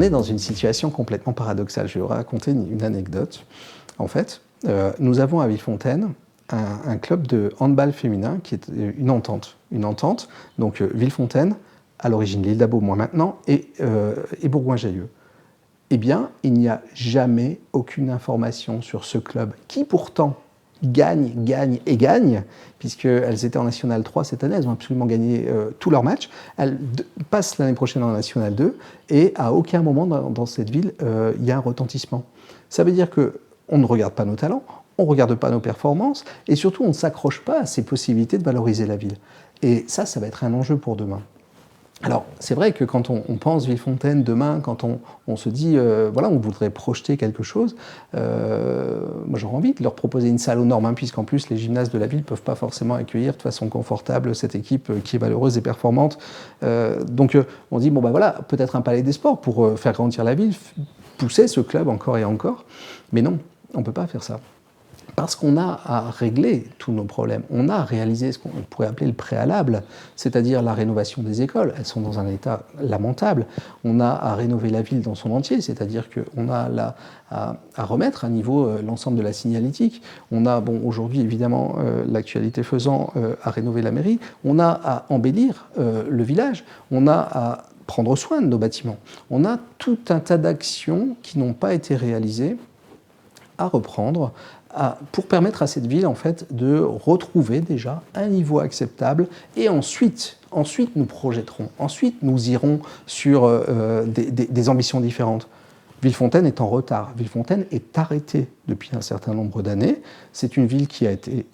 est dans une situation complètement paradoxale. Je vais vous raconter une anecdote. En fait, nous avons à Villefontaine un club de handball féminin qui est une entente. Donc Villefontaine, à l'origine l'île d'Abo, maintenant, et Bourgoin-Jallieu. Eh bien, il n'y a jamais aucune information sur ce club qui pourtant gagne, puisqu'elles étaient en National 3 cette année, elles ont absolument gagné tous leurs matchs. Elles passent l'année prochaine en National 2 et à aucun moment dans cette ville, il y a un retentissement. Ça veut dire qu'on ne regarde pas nos talents, on ne regarde pas nos performances et surtout on ne s'accroche pas à ces possibilités de valoriser la ville. Et ça va être un enjeu pour demain. Alors, c'est vrai que quand on pense Villefontaine demain, quand on se dit, voilà, on voudrait projeter quelque chose, moi j'aurais envie de leur proposer une salle aux normes, puisqu'en plus les gymnases de la ville ne peuvent pas forcément accueillir de façon confortable cette équipe qui est valeureuse et performante. Donc on dit, bon ben voilà, peut-être un palais des sports pour faire grandir la ville, pousser ce club encore et encore, mais non, on ne peut pas faire ça. Parce qu'on a à régler tous nos problèmes. On a à réaliser ce qu'on pourrait appeler le préalable, c'est-à-dire la rénovation des écoles. Elles sont dans un état lamentable. On a à rénover la ville dans son entier, c'est-à-dire qu'on a là à remettre à niveau l'ensemble de la signalétique. On a, bon, aujourd'hui, évidemment, l'actualité faisant, à rénover la mairie. On a à embellir le village. On a à prendre soin de nos bâtiments. On a tout un tas d'actions qui n'ont pas été réalisées à reprendre, pour permettre à cette ville en fait, de retrouver déjà un niveau acceptable et ensuite nous projetterons, ensuite nous irons sur des ambitions différentes. Villefontaine est en retard, Villefontaine est arrêtée depuis un certain nombre d'années, c'est une ville qui a été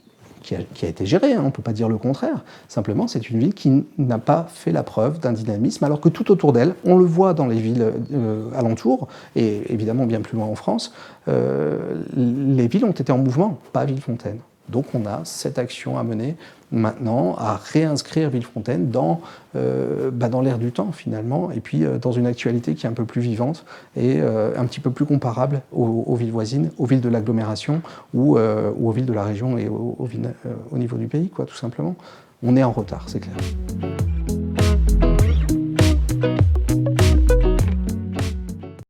gérée, on ne peut pas dire le contraire. Simplement, c'est une ville qui n'a pas fait la preuve d'un dynamisme, alors que tout autour d'elle, on le voit dans les villes alentours, et évidemment bien plus loin en France, les villes ont été en mouvement, pas Villefontaine. Donc on a cette action à mener maintenant, à réinscrire Villefontaine dans l'air du temps finalement, et puis dans une actualité qui est un peu plus vivante et un petit peu plus comparable aux villes voisines, aux villes de l'agglomération ou aux villes de la région et au niveau du pays, quoi, tout simplement. On est en retard, c'est clair.